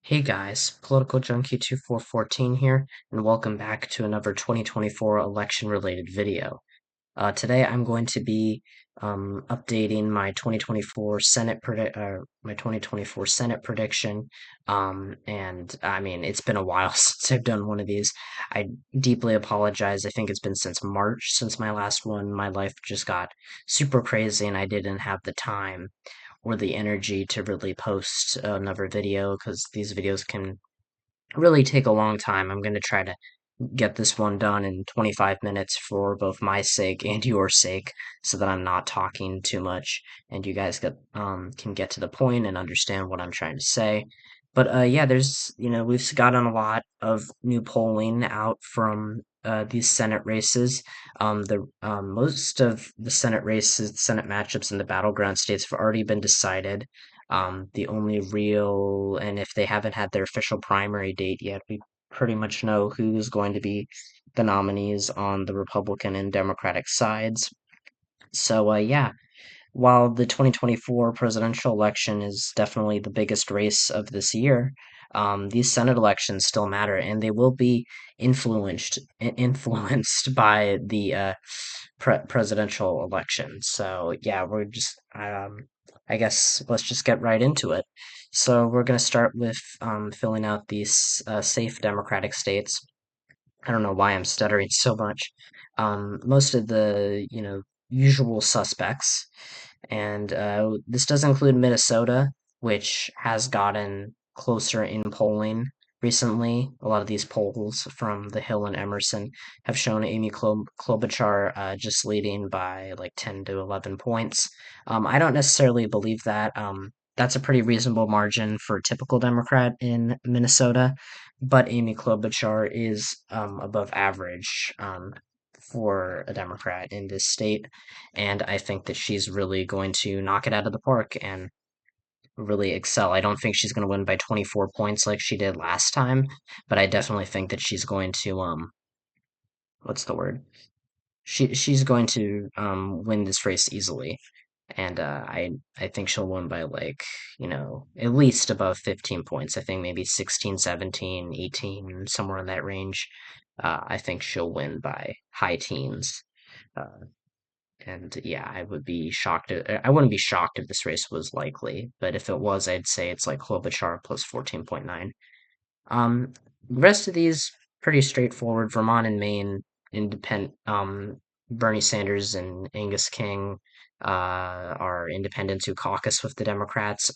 Hey guys, Political Junkie 2414 here, and welcome back to another 2024 election-related video. Today I'm going to be updating my 2024 Senate prediction. And I mean, it's been a while since I've done one of these. I deeply apologize. I think it's been since March since my last one. My life just got super crazy, and I didn't have the time or the energy to really post another video because these videos can really take a long time. I'm going to try to get this one done in 25 minutes for both my sake and your sake so that I'm not talking too much and you guys can get to the point and understand what I'm trying to say. But yeah, we've gotten a lot of new polling out from these Senate races. The Most of the Senate races, Senate matchups in the battleground states have already been decided. The only real, and if they haven't had their official primary date yet, we pretty much know who's going to be the nominees on the Republican and Democratic sides. So, yeah, while the 2024 presidential election is definitely the biggest race of this year, these Senate elections still matter, and they will be influenced by the presidential election. So, yeah, I guess let's just get right into it. So, we're going to start with filling out these safe Democratic states. I don't know why I'm stuttering so much. Most of the, usual suspects, and this does include Minnesota, which has gotten closer in polling recently. A lot of these polls from The Hill and Emerson have shown Amy Klobuchar just leading by like 10 to 11 points. I don't necessarily believe that. That's a pretty reasonable margin for a typical Democrat in Minnesota, but Amy Klobuchar is above average for a Democrat in this state, and I think that she's really going to knock it out of the park and really excel. I don't think she's going to win by 24 points like she did last time, but I definitely think that she's going to what's the word? She's going to win this race easily. And I think she'll win by like, at least above 15 points. I think maybe 16, 17, 18, somewhere in that range. I think she'll win by high teens. Uh, and yeah, I would be shocked. I wouldn't be shocked if this race was likely, but if it was, I'd say it's like Klobuchar plus 14.9. The rest of these pretty straightforward. Vermont and Maine, independent. Bernie Sanders and Angus King are independents who caucus with the Democrats.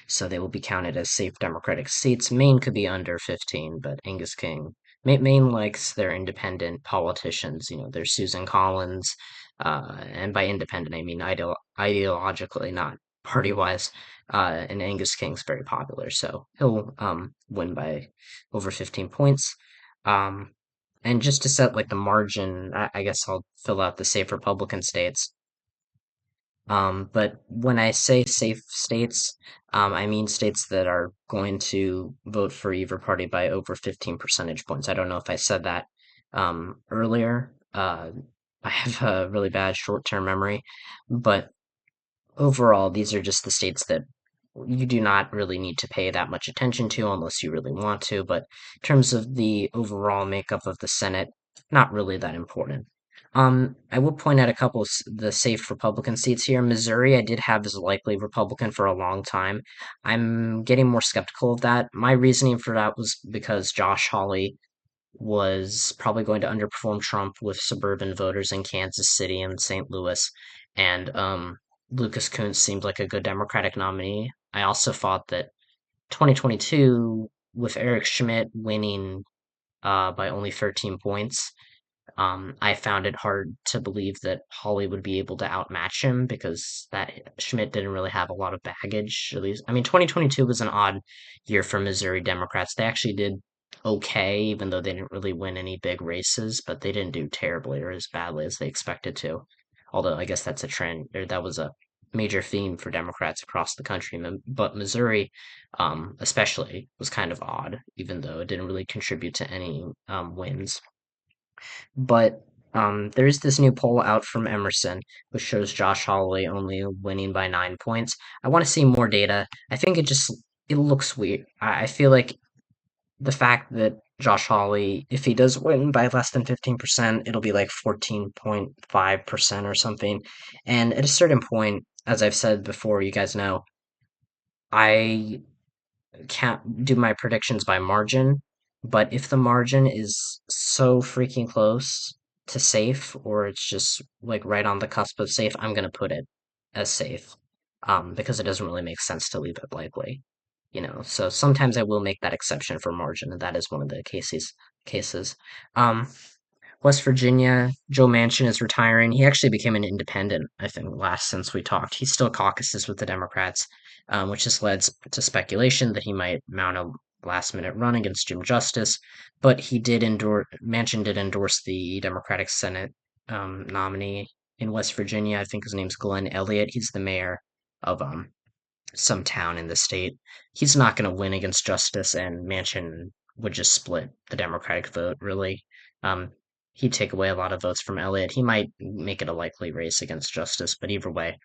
So they will be counted as safe Democratic seats. Maine could be under 15, but Angus King. Maine likes their independent politicians. There's Susan Collins, and by independent I mean ideologically, not party wise. And Angus King's very popular, so he'll win by over 15 points. Um, and just to set like the margin, I guess I'll fill out the safe Republican states. But when I say safe states, I mean states that are going to vote for either party by over 15 percentage points. I don't know if I said that earlier. I have a really bad short-term memory, but overall, these are just the states that you do not really need to pay that much attention to unless you really want to. But in terms of the overall makeup of the Senate, not really that important. I will point out a couple of the safe Republican seats here. Missouri, I did have as a likely Republican for a long time. I'm getting more skeptical of that. My reasoning for that was because Josh Hawley was probably going to underperform Trump with suburban voters in Kansas City and St. Louis, and Lucas Kunce seemed like a good Democratic nominee. I also thought that 2022, with Eric Schmidt winning by only 13 points, I found it hard to believe that Hawley would be able to outmatch him because that Schmidt didn't really have a lot of baggage. At least, I mean, 2022 was an odd year for Missouri Democrats. They actually did okay, even though they didn't really win any big races, but they didn't do terribly or as badly as they expected to. Although I guess that's a trend, or that was a major theme for Democrats across the country. But Missouri, especially, was kind of odd, even though it didn't really contribute to any wins. But there's this new poll out from Emerson, which shows Josh Holloway only winning by 9 points. I want to see more data. I think it just it looks weird. I feel like the fact that Josh Hawley, if he does win by less than 15%, it'll be like 14.5% or something. And at a certain point, as I've said before, you guys know, I can't do my predictions by margin, but if the margin is so freaking close to safe, or it's just like right on the cusp of safe, I'm gonna put it as safe, because it doesn't really make sense to leave it likely, you know. So sometimes I will make that exception for margin, and that is one of the cases. Um, West Virginia, Joe Manchin is retiring. He actually became an independent, I think, last since we talked. He still caucuses with the Democrats, which has led to speculation that he might mount a last minute run against Jim Justice. But Manchin did endorse the Democratic Senate nominee in West Virginia. I think his name's Glenn Elliott. He's the mayor of some town in the state. He's not going to win against Justice, and Manchin would just split the Democratic vote, really. Um, he'd take away a lot of votes from Elliott. He might make it a likely race against Justice, but either way,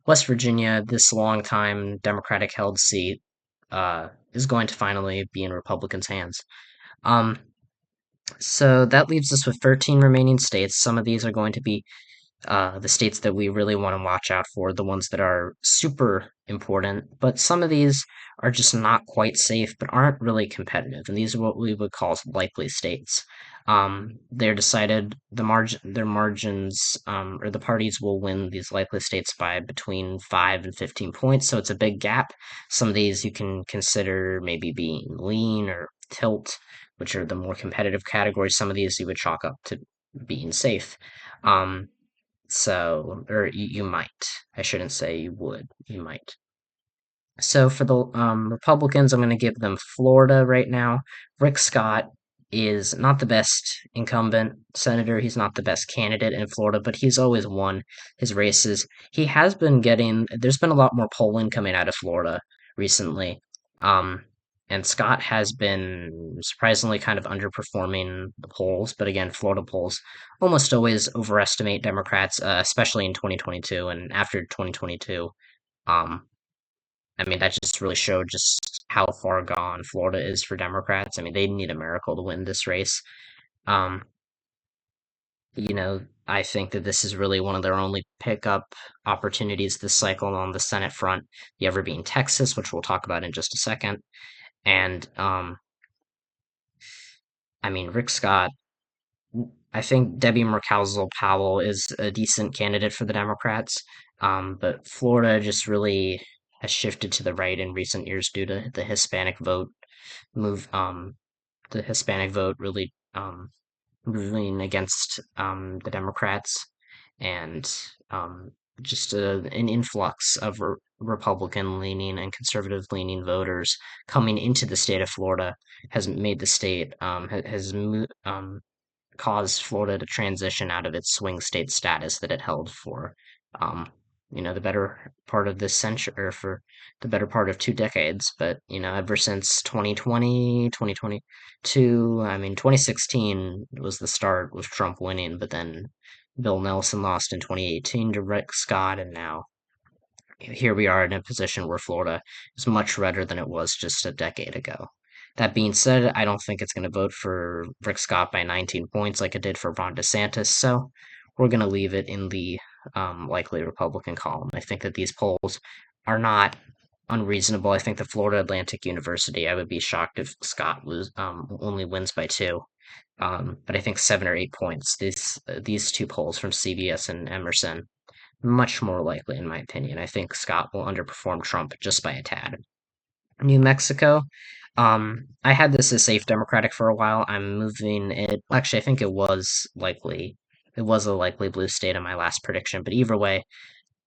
West Virginia, this long-time Democratic held seat, is going to finally be in Republicans' hands. Um, so that leaves us with 13 remaining states. Some of these are going to be the states that we really want to watch out for, the ones that are super important. But some of these are just not quite safe, but aren't really competitive. And these are what we would call likely states. They're decided their margins, or the parties will win these likely states by between 5 and 15 points. So it's a big gap. Some of these you can consider maybe being lean or tilt, which are the more competitive categories. Some of these you would chalk up to being safe. Um, or you might. I shouldn't say you would. You might. So for the Republicans, I'm going to give them Florida right now. Rick Scott is not the best incumbent senator. He's not the best candidate in Florida, but he's always won his races. There's been a lot more polling coming out of Florida recently. Um, and Scott has been surprisingly kind of underperforming the polls. But again, Florida polls almost always overestimate Democrats, especially in 2022 and after 2022. Um, I mean, that just really showed just how far gone Florida is for Democrats. I mean, they need a miracle to win this race. Um, I think that this is really one of their only pickup opportunities this cycle on the Senate front. The other being Texas, which we'll talk about in just a second. And I mean, Rick Scott. I think Debbie Mercalzo-Powell is a decent candidate for the Democrats. But Florida just really has shifted to the right in recent years due to the Hispanic vote move the Hispanic vote really moving against the Democrats, and just an influx of Republican leaning and conservative leaning voters coming into the state of Florida has made the state caused Florida to transition out of its swing state status that it held for, um, the better part of this century, or for the better part of 2 decades. But, ever since 2020, 2022, I mean, 2016 was the start with Trump winning, but then Bill Nelson lost in 2018 to Rick Scott, and now here we are in a position where Florida is much redder than it was just a decade ago. That being said, I don't think it's going to vote for Rick Scott by 19 points like it did for Ron DeSantis, so we're going to leave it in the likely Republican column. I think that these polls are not unreasonable. I think the Florida Atlantic University, I would be shocked if Scott only wins by two. But I think 7 or 8 points. These two polls from CBS and Emerson much more likely, in my opinion. I think Scott will underperform Trump just by a tad. New Mexico, I had this as safe Democratic for a while. I'm moving it. Actually, I think it was a likely blue state in my last prediction. But either way,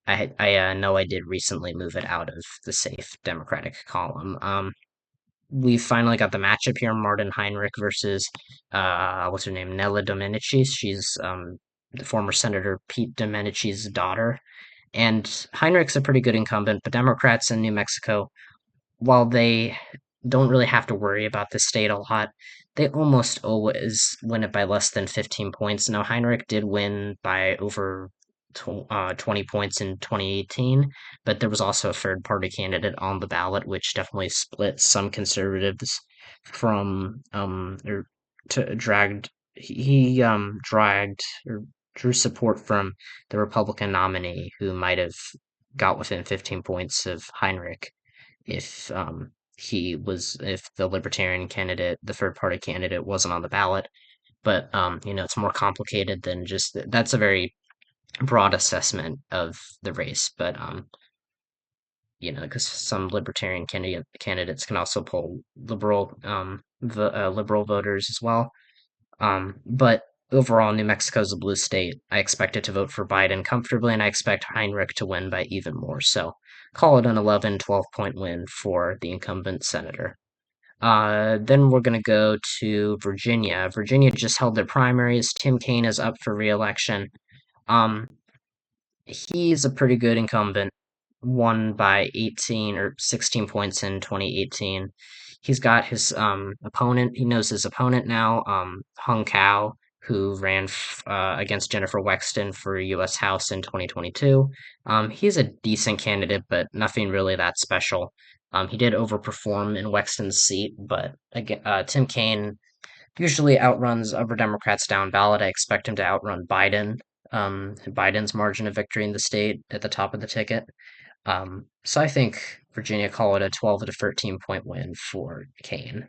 I know I did recently move it out of the safe Democratic column. We finally got the matchup here: Martin Heinrich versus what's her name, Nella Domenici. She's the former Senator Pete Domenici's daughter. And Heinrich's a pretty good incumbent, but Democrats in New Mexico, while they don't really have to worry about the state a lot, they almost always win it by less than 15 points. Now, Heinrich did win by over 20 points in 2018, but there was also a third party candidate on the ballot, which definitely split some conservatives from or to dragged he dragged or drew support from the Republican nominee who might have got within 15 points of Heinrich if if the Libertarian candidate, the third party candidate, wasn't on the ballot. But it's more complicated than just that's a very broad assessment of the race. But because some libertarian candidates can also pull liberal voters as well. But overall, New Mexico's a blue state. I expect it to vote for Biden comfortably, and I expect Heinrich to win by even more. So call it an 11, 12 point win for the incumbent senator. Then we're going to go to Virginia. Virginia just held their primaries. Tim Kaine is up for re-election. Um, he's a pretty good incumbent, won by 18 or 16 points in 2018. He's got his opponent. He knows his opponent now, Hung Cao, who ran against Jennifer Wexton for U.S. House in 2022. He's a decent candidate, but nothing really that special. He did overperform in Wexton's seat, but again, Tim Kaine usually outruns other Democrats down ballot. I expect him to outrun Biden. Biden's margin of victory in the state at the top of the ticket. So I think Virginia call it a 12 to 13 point win for Kaine.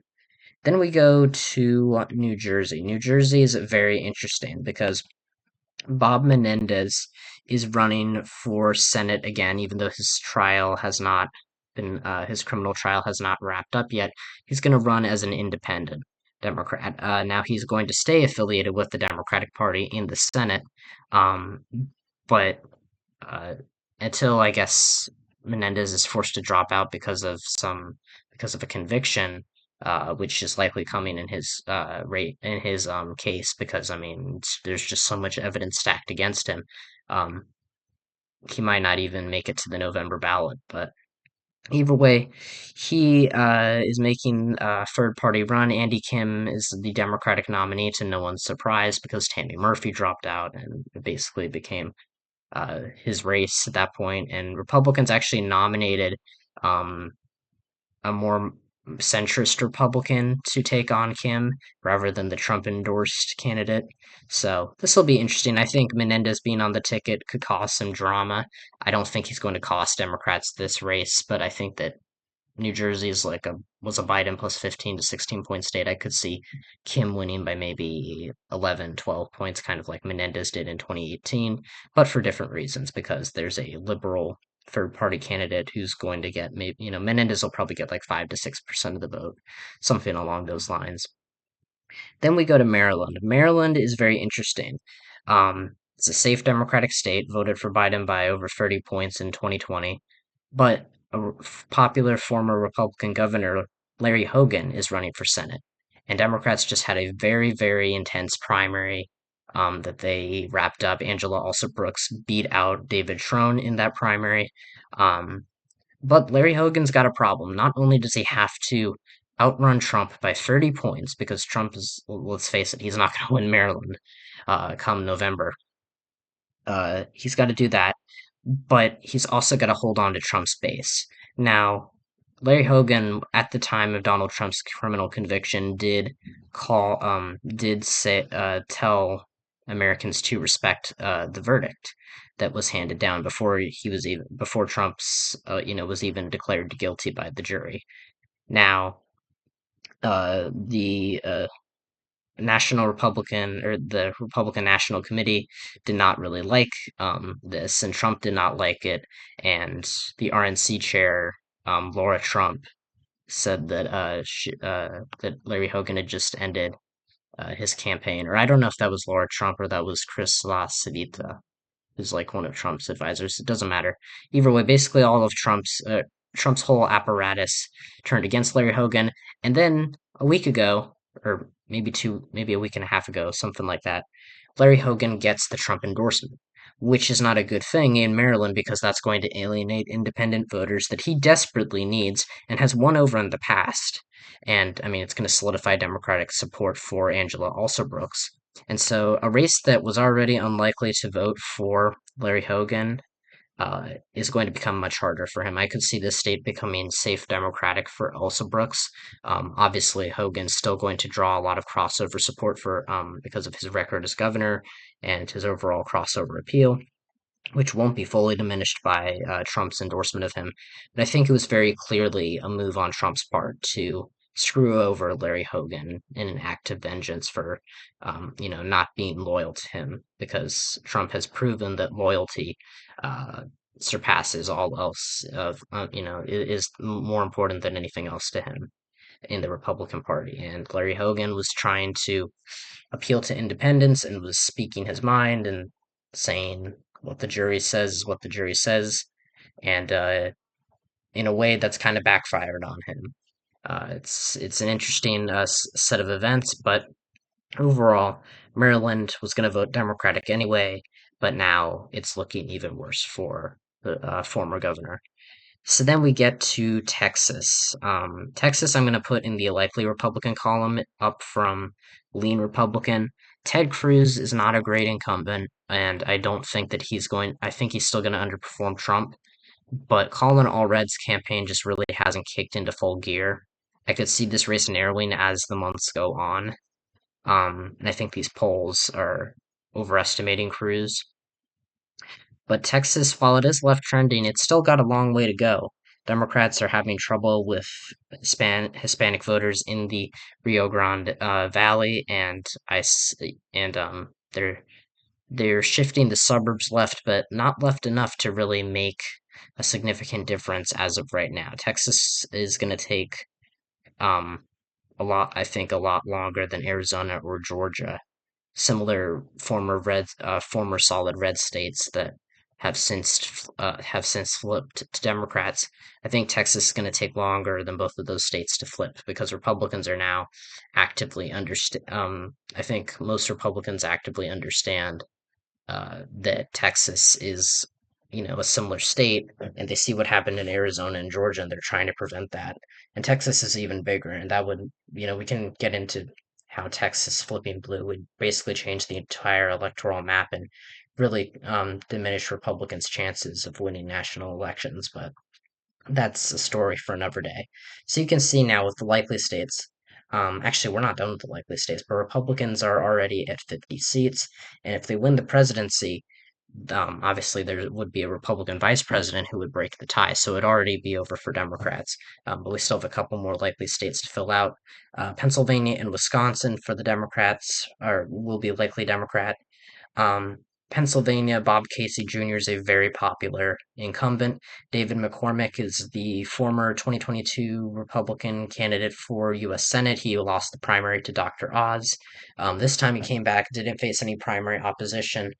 Then we go to New Jersey. New Jersey is very interesting because Bob Menendez is running for Senate again, even though his criminal trial has not wrapped up yet. He's going to run as an independent Democrat. Now he's going to stay affiliated with the Democratic Party in the Senate, um, but uh, until I guess Menendez is forced to drop out because of a conviction, which is likely coming in his rate in his case because I mean there's just so much evidence stacked against him. Um, he might not even make it to the November ballot, but either way, he is making a third party run. Andy Kim is the Democratic nominee to no one's surprise because Tammy Murphy dropped out and it basically became his race at that point, and Republicans actually nominated um, a more centrist Republican to take on Kim rather than the Trump endorsed candidate. So this will be interesting. I think Menendez being on the ticket could cause some drama. I don't think he's going to cost Democrats this race, but I think that New Jersey is was a Biden plus 15 to 16 point state. I could see Kim winning by maybe 11, 12 points, kind of like Menendez did in 2018, but for different reasons because there's a liberal third party candidate who's going to get maybe, Menendez will probably get like 5 to 6% of the vote, something along those lines. Then we go to Maryland. Maryland is very interesting. It's a safe Democratic state, voted for Biden by over 30 points in 2020. But a popular former Republican governor, Larry Hogan, is running for Senate. And Democrats just had a very, very intense primary that they wrapped up. Angela Brooks beat out David Trone in that primary. Um, but Larry Hogan's got a problem. Not only does he have to outrun Trump by 30 points, because Trump is, let's face it, he's not going to win Maryland come November. He's got to do that, but he's also got to hold on to Trump's base. Now, Larry Hogan, at the time of Donald Trump's criminal conviction, tell Americans to respect the verdict that was handed down before Trump's was even declared guilty by the jury. Now, the Republican National Committee did not really like this, and Trump did not like it. And the RNC chair, Laura Trump, said that Larry Hogan had just ended his campaign, or I don't know if that was Laura Trump or that was Chris LaCivita, who's like one of Trump's advisors. It doesn't matter. Either way, basically all of Trump's whole apparatus turned against Larry Hogan, and then a week ago, or maybe a week and a half ago, something like that, Larry Hogan gets the Trump endorsement, which is not a good thing in Maryland because that's going to alienate independent voters that he desperately needs and has won over in the past. And I mean, it's going to solidify Democratic support for Angela Brooks. And so a race that was already unlikely to vote for Larry Hogan is going to become much harder for him. I could see this state becoming safe Democratic for Elsa Brooks. Obviously, Hogan's still going to draw a lot of crossover support for because of his record as governor and his overall crossover appeal, which won't be fully diminished by Trump's endorsement of him. But I think it was very clearly a move on Trump's part to screw over Larry Hogan in an act of vengeance for, not being loyal to him, because Trump has proven that loyalty uh, surpasses all else of, is more important than anything else to him in the Republican Party. And Larry Hogan was trying to appeal to independence and was speaking his mind and saying what the jury says is what the jury says, and in a way that's kind of backfired on him. It's an interesting set of events, but overall, Maryland was going to vote Democratic anyway, but now it's looking even worse for the former governor. So then we get to Texas. Texas, I'm going to put in the likely Republican column, up from lean Republican. Ted Cruz is not a great incumbent, and I don't think that I think he's still going to underperform Trump. But Colin Allred's campaign just really hasn't kicked into full gear. I could see this race narrowing as the months go on. And I think these polls are overestimating Cruz. But Texas, while it is left trending, it's still got a long way to go. Democrats are having trouble with Hispanic voters in the Rio Grande Valley, and they're shifting the suburbs left, but not left enough to really make a significant difference as of right now. Texas is going to take um, I think, a lot longer than Arizona or Georgia, similar former solid red states that have since flipped to Democrats. I think Texas is going to take longer than both of those states to flip because Republicans are now actively understand. I think most Republicans actively understand that Texas is, a similar state, and they see what happened in Arizona and Georgia, and they're trying to prevent that. And Texas is even bigger, and that would, we can get into how Texas flipping blue would basically change the entire electoral map and really diminish Republicans' chances of winning national elections. But that's a story for another day. So you can see now with the likely states. Actually, we're not done with the likely states, but Republicans are already at 50 seats, and if they win the presidency, obviously there would be a Republican vice president who would break the tie, so it'd already be over for Democrats. But we still have a couple more likely states to fill out. Pennsylvania and Wisconsin for the Democrats are will be likely Democrat. Um, Pennsylvania, Bob Casey Jr. is a very popular incumbent. David McCormick is the former 2022 Republican candidate for U.S. Senate. He lost the primary to Dr. Oz. This time he came back, didn't face any primary opposition.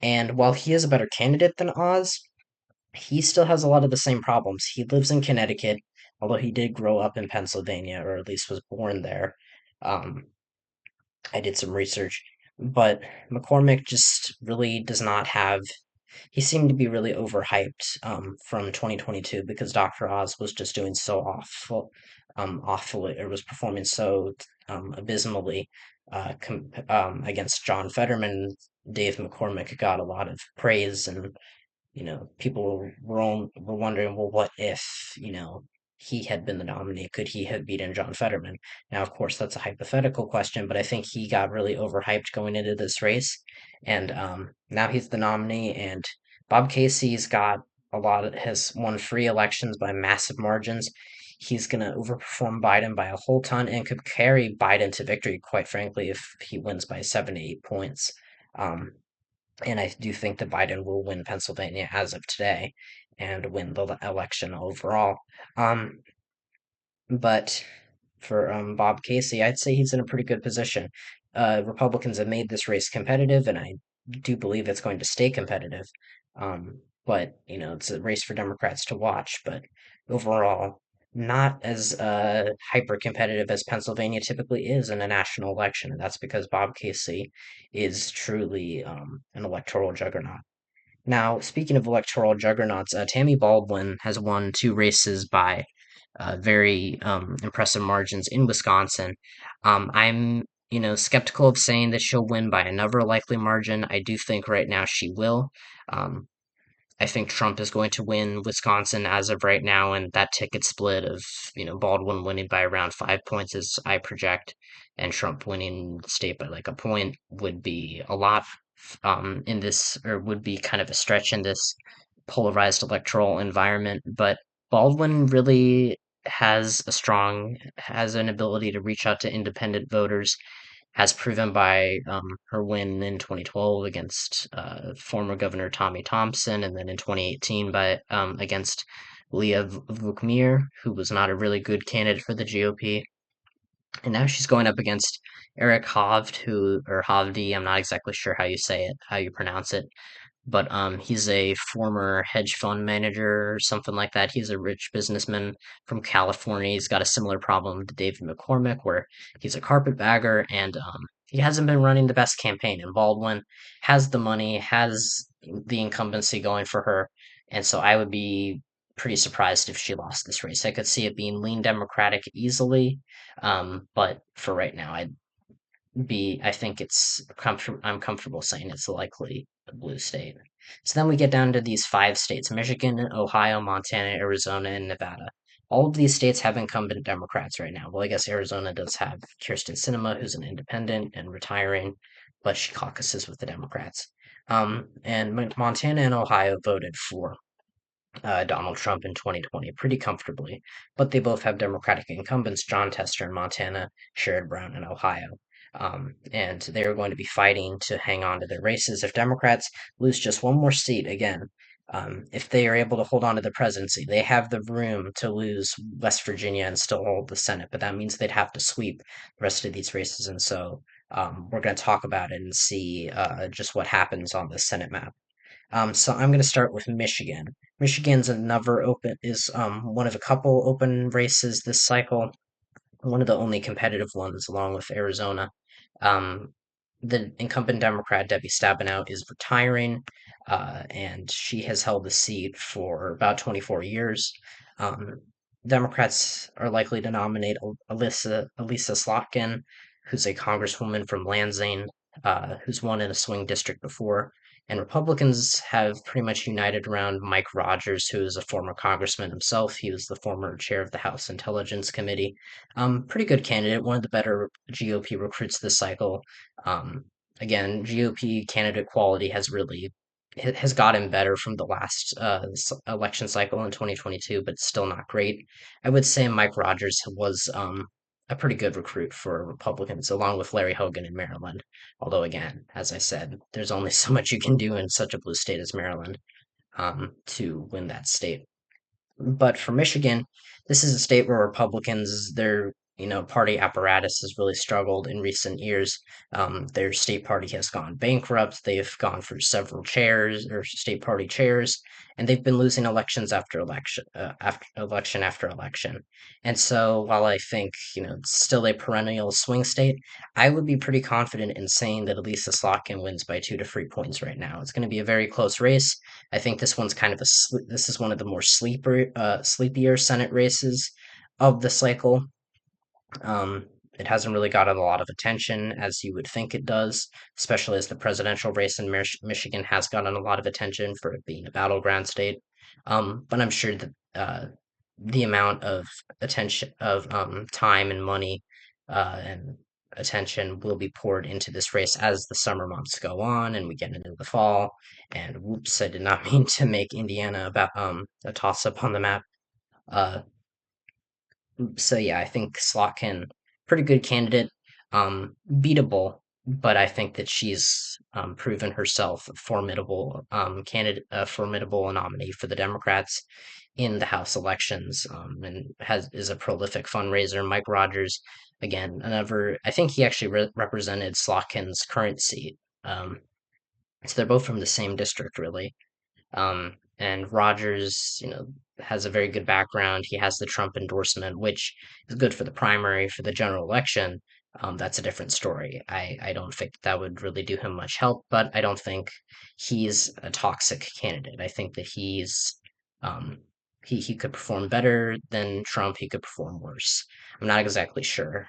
And while he is a better candidate than Oz, he still has a lot of the same problems. He lives in Connecticut, although he did grow up in Pennsylvania, or at least was born there. Um, I did some research, but McCormick just really does not have. He seemed to be really overhyped from 2022 because Dr. Oz was just doing so awfully, or was performing so abysmally against John Fetterman. Dave McCormick got a lot of praise, and people were wondering, well, what if, he had been the nominee? Could he have beaten John Fetterman? Now, of course, that's a hypothetical question, but I think he got really overhyped going into this race, and now he's the nominee. And Bob Casey's got has won free elections by massive margins. He's going to overperform Biden by a whole ton and could carry Biden to victory, quite frankly, if he wins by 7 to 8 points. Um, and I do think that Biden will win Pennsylvania as of today and win the election overall. Um, but for Bob Casey, I'd say he's in a pretty good position. Republicans have made this race competitive, and I do believe it's going to stay competitive. But it's a race for Democrats to watch. But overall, not as hyper competitive as Pennsylvania typically is in a national election, and that's because Bob Casey is truly an electoral juggernaut. Now, speaking of electoral juggernauts, Tammy Baldwin has won two races by very impressive margins in Wisconsin. I'm skeptical of saying that she'll win by another likely margin. I do think right now she will. Um, I think Trump is going to win Wisconsin as of right now, and that ticket split of, Baldwin winning by around 5 points as I project, and Trump winning the state by like a point would be a lot in this, or would be kind of a stretch in this polarized electoral environment. But Baldwin really has an ability to reach out to independent voters, as proven by her win in 2012 against former Governor Tommy Thompson, and then in 2018 by against Leah Vukmir, who was not a really good candidate for the GOP. And now she's going up against Eric Hovde, or Hovde, I'm not exactly sure how you say it, how you pronounce it, but he's a former hedge fund manager or something like that. He's a rich businessman from California. He's got a similar problem to David McCormick, where he's a carpetbagger, and he hasn't been running the best campaign. And Baldwin has the money, has the incumbency going for her, and so I would be pretty surprised if she lost this race. I could see it being lean Democratic easily, but for right now, I think I'm comfortable saying it's likely a blue state. So then we get down to these five states: Michigan, Ohio, Montana, Arizona, and Nevada. All of these states have incumbent Democrats right now. Well, I guess Arizona does have Kirsten Sinema, who's an independent and retiring, but she caucuses with the Democrats. And Montana and Ohio voted for Donald Trump in 2020 pretty comfortably, but they both have Democratic incumbents, John Tester in Montana, Sherrod Brown in Ohio. And they're going to be fighting to hang on to their races. If Democrats lose just one more seat again, if they are able to hold on to the presidency, they have the room to lose West Virginia and still hold the Senate, but that means they'd have to sweep the rest of these races. And so we're going to talk about it and see just what happens on the Senate map. So I'm going to start with Michigan. Michigan's another open is one of a couple open races this cycle, one of the only competitive ones, along with Arizona. Um, the incumbent Democrat Debbie Stabenow is retiring, and she has held the seat for about 24 years. Um, Democrats are likely to nominate Elisa Slotkin, who's a congresswoman from Lansing, who's won in a swing district before. And Republicans have pretty much united around Mike Rogers, who is a former congressman himself. He was the former chair of the House Intelligence Committee. Pretty good candidate, one of the better GOP recruits this cycle. Um, Again, GOP candidate quality has gotten better from the last election cycle in 2022, but still not great. I would say Mike Rogers was a pretty good recruit for Republicans, along with Larry Hogan in Maryland. Although, again, as I said, there's only so much you can do in such a blue state as Maryland to win that state. But for Michigan, this is a state where Republicans, their party apparatus has really struggled in recent years. Their state party has gone bankrupt. They've gone through several chairs or state party chairs, and they've been losing election after election. And so, while I think it's still a perennial swing state, I would be pretty confident in saying that Elisa Slotkin wins by 2 to 3 points right now. It's going to be a very close race. I think this one's kind of this is one of the more sleepier Senate races of the cycle. It hasn't really gotten a lot of attention as you would think it does, especially as the presidential race in Michigan has gotten a lot of attention for it being a battleground state. But I'm sure that the amount of attention of time and money and attention will be poured into this race as the summer months go on and we get into the fall. And whoops, I did not mean to make Indiana about a toss up on the map. Uh, so yeah, I think Slotkin, pretty good candidate, beatable, but I think that she's proven herself a formidable candidate, a formidable nominee for the Democrats in the House elections, and has is a prolific fundraiser. Mike Rogers, again, another. I think he actually represented Slotkin's current seat. So they're both from the same district, really. And Rogers, has a very good background. He has the Trump endorsement, which is good for the primary. For the general election, that's a different story. I don't think that would really do him much help, but I don't think he's a toxic candidate. I think that um, he could perform better than Trump. He could perform worse. I'm not exactly sure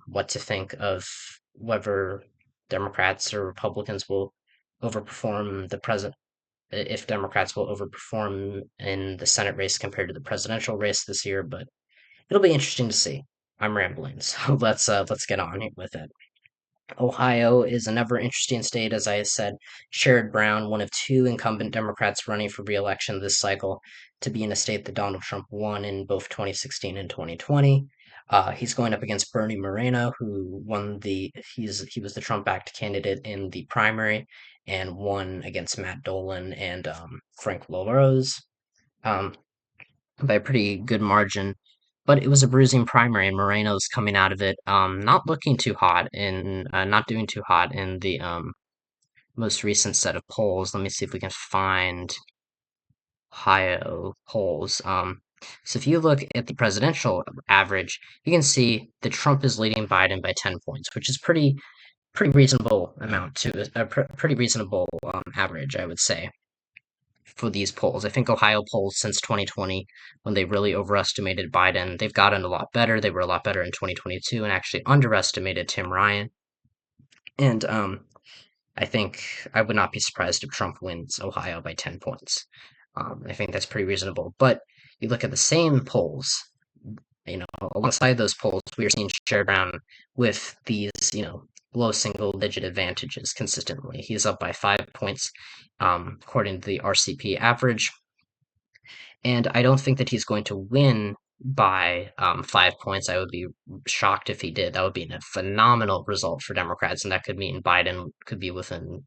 what to think of whether Democrats or Republicans will overperform the president, if Democrats will overperform in the Senate race compared to the presidential race this year, but it'll be interesting to see. I'm rambling, so let's get on with it. Ohio is another interesting state, as I said. Sherrod Brown, one of two incumbent Democrats running for re-election this cycle, to be in a state that Donald Trump won in both 2016 and 2020. He's going up against Bernie Moreno, who won he was the Trump-backed candidate in the primary and won against Matt Dolan and Frank LaRose. Um, by a pretty good margin. But it was a bruising primary, and Moreno's coming out of it, not looking too hot and not doing too hot in the most recent set of polls. Let me see if we can find Ohio polls. So if you look at the presidential average, you can see that Trump is leading Biden by 10 points, which is pretty reasonable amount to a pretty reasonable average, I would say, for these polls. I think Ohio polls since 2020, when they really overestimated Biden, they've gotten a lot better. They were a lot better in 2022 and actually underestimated Tim Ryan. And I think I would not be surprised if Trump wins Ohio by 10 points. I think that's pretty reasonable. But you look at the same polls, alongside those polls, we are seeing Sherrod Brown with these, low single digit advantages consistently. He's up by 5 points, according to the RCP average. And I don't think that he's going to win by 5 points. I would be shocked if he did. That would be a phenomenal result for Democrats, and that could mean Biden could be within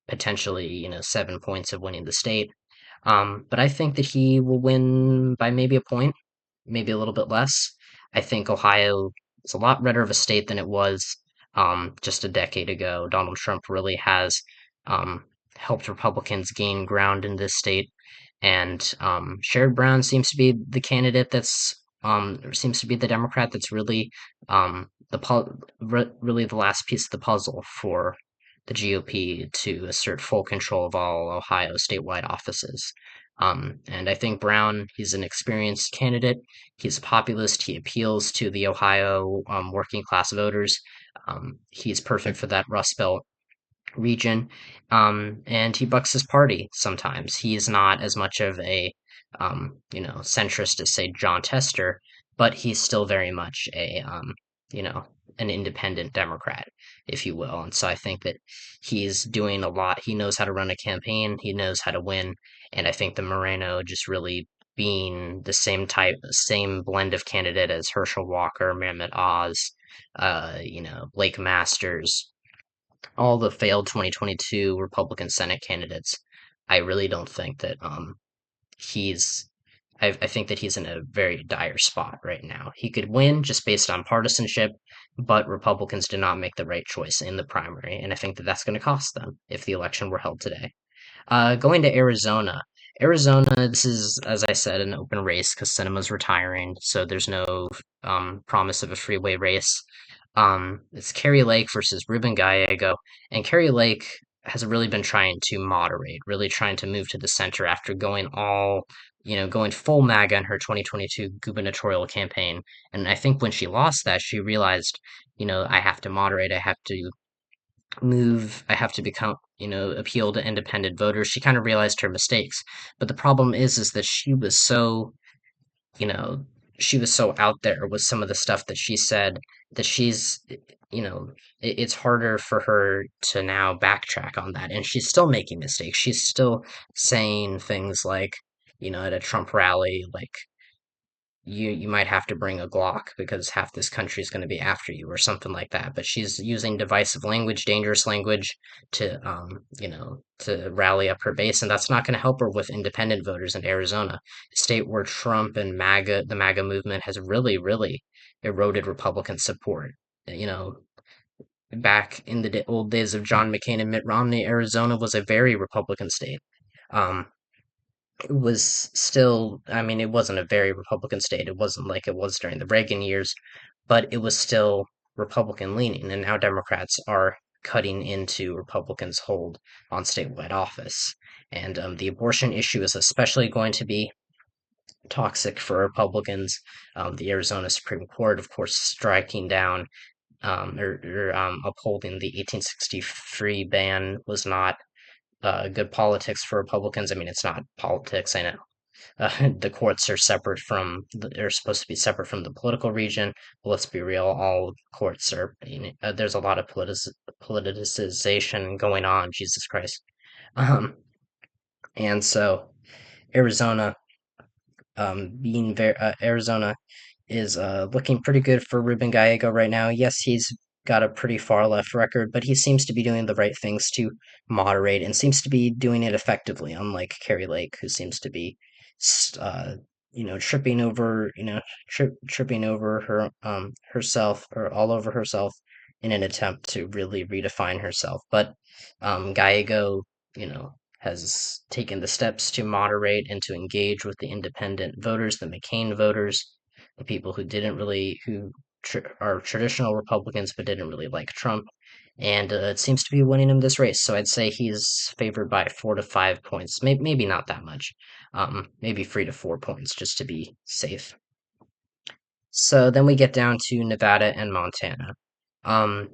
potentially, 7 points of winning the state. But I think that he will win by maybe a point, maybe a little bit less. I think Ohio is a lot better of a state than it was just a decade ago. Donald Trump really has um, helped Republicans gain ground in this state, and Sherrod Brown seems to be the candidate seems to be the Democrat that's really really the last piece of the puzzle for the GOP to assert full control of all Ohio statewide offices. And I think Brown, he's an experienced candidate. He's a populist. He appeals to the Ohio working class voters. He's perfect for that Rust Belt region. And he bucks his party sometimes. He's not as much of a, centrist as, say, John Tester, but he's still very much you know, an independent Democrat, if you will. And so I think that he's doing a lot. He knows how to run a campaign, he knows how to win. And I think the Moreno just really being the same blend of candidate as Herschel Walker, Mehmet Oz, Blake Masters, all the failed 2022 Republican Senate candidates, I really don't think that he's. I think that he's in a very dire spot right now. He could win just based on partisanship, but Republicans did not make the right choice in the primary, and I think that that's going to cost them if the election were held today. Going to Arizona. Arizona, this is, as I said, an open race because Sinema's retiring, so there's no promise of a freeway race. It's Kerry Lake versus Ruben Gallego, and Kerry Lake has really been trying to moderate, really trying to move to the center after going full MAGA in her 2022 gubernatorial campaign. And I think when she lost that, she realized, I have to moderate, I have to become, appeal to independent voters. She kind of realized her mistakes. But the problem is that you know, she was so out there with some of the stuff that she said that it's harder for her to now backtrack on that. And she's still making mistakes. She's still saying things like, at a Trump rally, like, you might have to bring a Glock because half this country is going to be after you or something like that. But she's using divisive language, dangerous language to rally up her base, and that's not going to help her with independent voters in Arizona, a state where Trump and the MAGA movement has really, really eroded Republican support. You know, back in the old days of John McCain and Mitt Romney, Arizona was a very Republican state. Um, it was still, I mean, it wasn't a very Republican state. It wasn't like it was during the Reagan years, but it was still Republican leaning. And now Democrats are cutting into Republicans' hold on statewide office. And the abortion issue is especially going to be toxic for Republicans. The Arizona Supreme Court, of course, striking down upholding the 1863 ban was not good politics for Republicans. I mean, it's not politics, I know. The courts are separate from, they're supposed to be separate from the political region. But let's be real, all courts are, there's a lot of politicization going on, Jesus Christ. Um, and so Arizona, Arizona is looking pretty good for Ruben Gallego right now. Yes, he's got a pretty far left record, but he seems to be doing the right things to moderate and seems to be doing it effectively, unlike Carrie Lake, who seems to be, uh, tripping over, tripping over herself or all over herself in an attempt to really redefine herself. But Gallego, has taken the steps to moderate and to engage with the independent voters, the McCain voters, the people who didn't really who are traditional Republicans but didn't really like Trump, and it seems to be winning him this race. So I'd say he's favored by 4 to 5 points, maybe not that much, maybe 3 to 4 points just to be safe. So then we get down to Nevada and Montana. Um,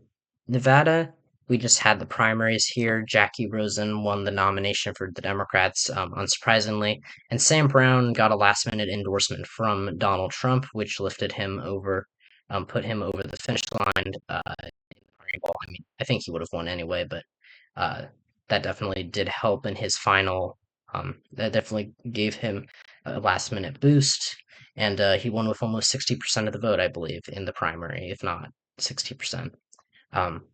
Nevada, we just had the primaries here. Jackie Rosen won the nomination for the Democrats, unsurprisingly, and Sam Brown got a last-minute endorsement from Donald Trump, which lifted him over, put him over the finish line. Well, I mean, I think he would have won anyway, but uh, that definitely did help in his final. That definitely gave him a last-minute boost, and he won with almost 60% of the vote, I believe, in the primary, if not 60%. Um,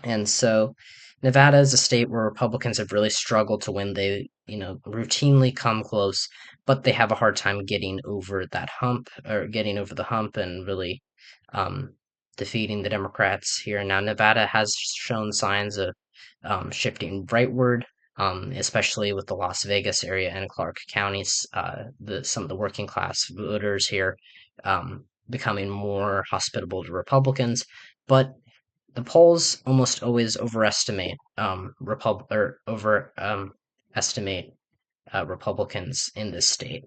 and so Nevada is a state where Republicans have really struggled to win. They, routinely come close, but they have a hard time getting over that hump or getting over the hump and really um, defeating the Democrats here. Now, Nevada has shown signs of shifting rightward, especially with the Las Vegas area and Clark counties. Some of the working class voters here becoming more hospitable to Republicans, but the polls almost always estimate Republicans in this state.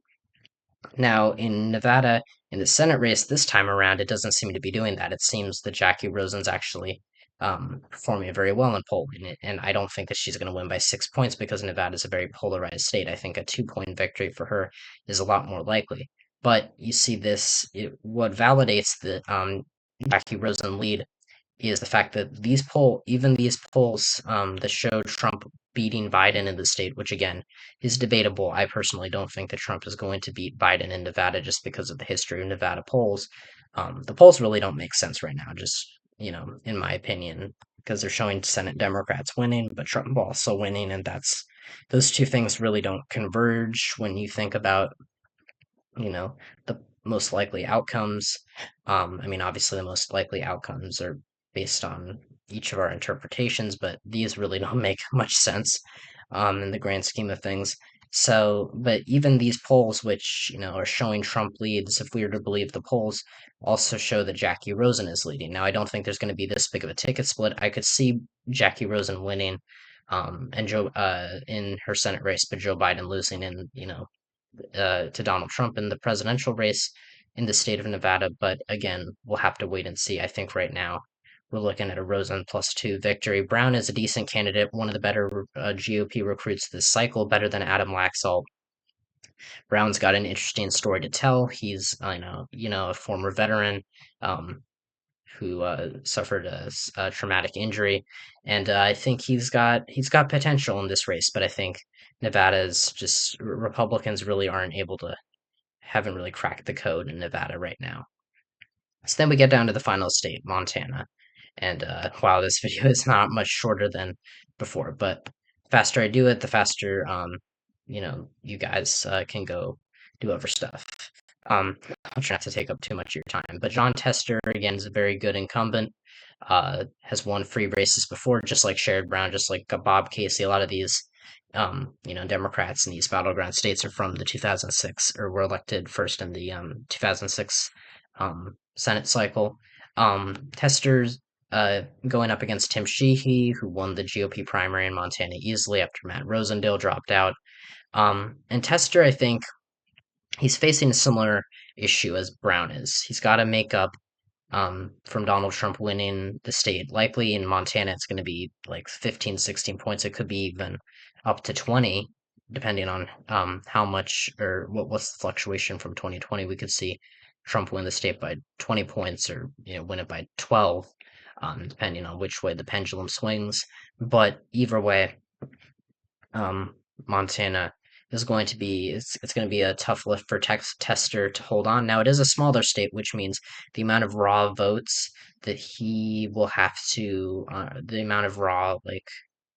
Now, in Nevada, in the Senate race this time around, it doesn't seem to be doing that. It seems that Jackie Rosen's actually performing very well in polling, and I don't think that she's going to win by 6 points because Nevada is a very polarized state. I think a 2-point victory for her is a lot more likely. But you see what validates the Jackie Rosen lead is the fact that even these polls that show Trump beating Biden in the state, which again is debatable. I personally don't think that Trump is going to beat Biden in Nevada just because of the history of Nevada polls. The polls really don't make sense right now, just in my opinion, because they're showing Senate Democrats winning, but Trump also winning, and those two things really don't converge when you think about the most likely outcomes. I mean, obviously, the most likely outcomes are based on each of our interpretations, but these really don't make much sense in the grand scheme of things. So, but even these polls, which are showing Trump leads, if we were to believe the polls, also show that Jackie Rosen is leading. Now, I don't think there's going to be this big of a ticket split. I could see Jackie Rosen winning, and Joe in her Senate race, but Joe Biden losing in to Donald Trump in the presidential race in the state of Nevada. But again, we'll have to wait and see. I think right now we're looking at a Rosen +2 victory. Brown is a decent candidate, one of the better GOP recruits this cycle, better than Adam Laxalt. Brown's got an interesting story to tell. He's, a former veteran. Who suffered a traumatic injury, and I think he's got potential in this race. But I think Nevada's just Republicans really haven't really cracked the code in Nevada right now. So then we get down to the final state, Montana. And wow, this video is not much shorter than before, but the faster I do it, the faster you guys can go do other stuff. I'll try not to take up too much of your time. But Jon Tester, again, is a very good incumbent. Has won free races before, just like Sherrod Brown, just like Bob Casey. A lot of these, Democrats in these battleground states are from the 2006, or were elected first in the 2006 Senate cycle. Tester's going up against Tim Sheehy, who won the GOP primary in Montana easily after Matt Rosendale dropped out. And Tester, I think, he's facing a similar issue as Brown is. He's got to make up from Donald Trump winning the state. Likely in Montana, it's going to be like 15, 16 points. It could be even up to 20, depending on how much or what's the fluctuation from 2020. We could see Trump win the state by 20 points or win it by 12, depending on which way the pendulum swings. But either way, um, Montana is going to be it's going to be a tough lift for Tester to hold on. Now it is a smaller state, which means the amount of raw votes that he will have to the amount of raw like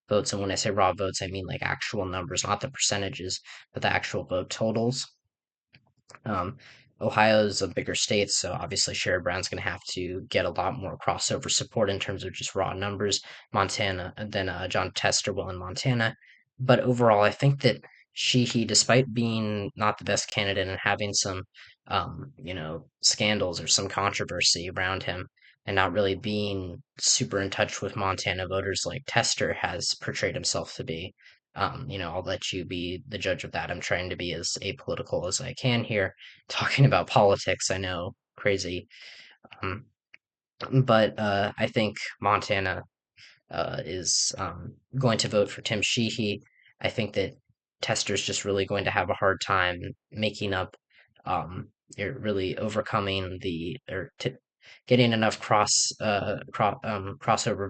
votes, and when I say raw votes, I mean like actual numbers, not the percentages, but the actual vote totals. Um, Ohio's a bigger state, so obviously Sherrod Brown's going to have to get a lot more crossover support in terms of just raw numbers. Montana than John Tester will in Montana, but overall, I think that Sheehy, despite being not the best candidate and having some, scandals or some controversy around him, and not really being super in touch with Montana voters like Tester has portrayed himself to be. I'll let you be the judge of that. I'm trying to be as apolitical as I can here, talking about politics. I know, crazy. Um, but I think Montana is going to vote for Tim Sheehy. I think that Tester's just really going to have a hard time making up, or really overcoming getting enough crossover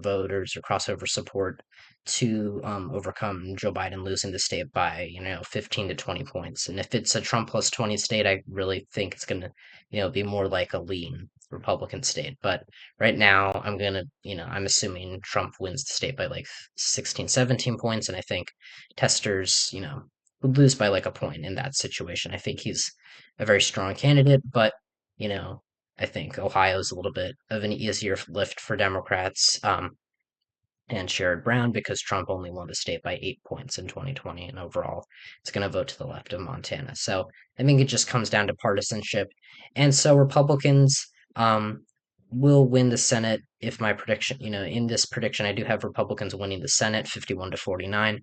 voters or crossover support to overcome Joe Biden losing the state by 15 to 20 points. And if it's a Trump plus 20 state, I really think it's going to be more like a lean Republican state. But right now, I'm assuming Trump wins the state by like 16, 17 points, and I think Tester's, would lose by like a point in that situation. I think he's a very strong candidate, but, you know, I think Ohio's a little bit of an easier lift for Democrats. And Sherrod Brown because Trump only won the state by 8 points in 2020, and overall, it's going to vote to the left of Montana. So I think it just comes down to partisanship, and so Republicans um, will win the Senate if my prediction, in this prediction, I do have Republicans winning the Senate 51 to 49.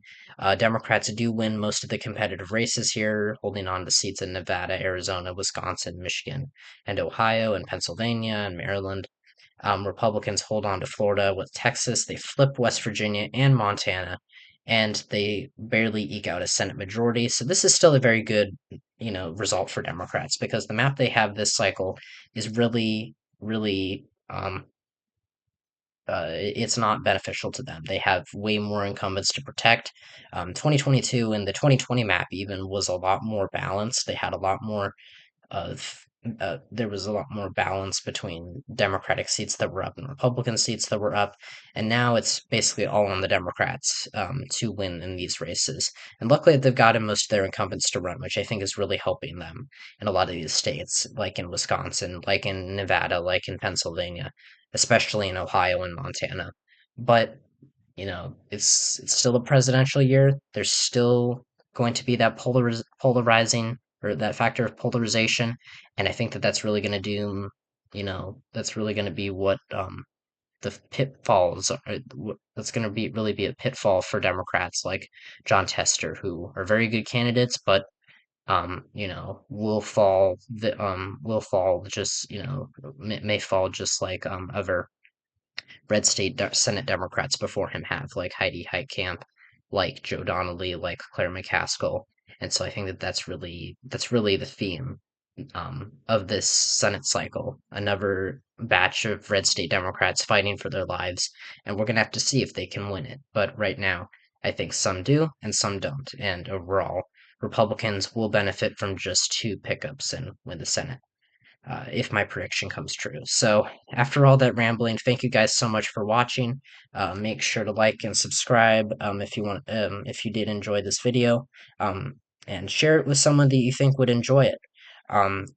Democrats do win most of the competitive races here, holding on to seats in Nevada, Arizona, Wisconsin, Michigan, and Ohio, and Pennsylvania, and Maryland. Republicans hold on to Florida with Texas. They flip West Virginia and Montana, and they barely eke out a Senate majority. So this is still a very good, result for Democrats because the map they have this cycle is really, really, it's not beneficial to them. They have way more incumbents to protect. 2022 and the 2020 map even was a lot more balanced. They had a lot more of there was a lot more balance between Democratic seats that were up and Republican seats that were up, and now it's basically all on the Democrats to win in these races. And luckily, they've gotten most of their incumbents to run, which I think is really helping them in a lot of these states, like in Wisconsin, like in Nevada, like in Pennsylvania, especially in Ohio and Montana. But it's still a presidential year. There's still going to be that polarizing or that factor of polarization, and I think that that's really going to doom, that's really going to be what the pitfalls are. That's going to be really be a pitfall for Democrats like John Tester, who are very good candidates, but will fall just may fall just like other red state Senate Democrats before him have, like Heidi Heitkamp, like Joe Donnelly, like Claire McCaskill. And so I think that that's really the theme of this Senate cycle. Another batch of red state Democrats fighting for their lives, and we're gonna have to see if they can win it. But right now, I think some do and some don't. And overall, Republicans will benefit from just two pickups and win the Senate if my prediction comes true. So, after all that rambling, thank you guys so much for watching. Make sure to like and subscribe if you did enjoy this video, um, and share it with someone that you think would enjoy it.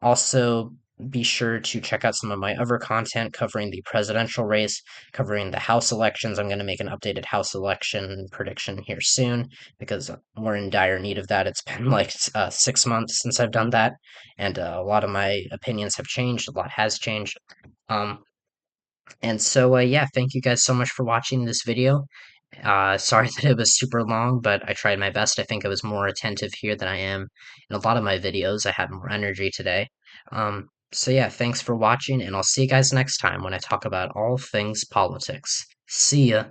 Also, be sure to check out some of my other content covering the presidential race, covering the House elections. I'm going to make an updated House election prediction here soon because we're in dire need of that. It's been like 6 months since I've done that, and a lot of my opinions have changed. A lot has changed. Um, and so, yeah, thank you guys so much for watching this video. Sorry that it was super long, but I tried my best. I think I was more attentive here than I am in a lot of my videos. I had more energy today. So yeah, thanks for watching, and I'll see you guys next time when I talk about all things politics. See ya.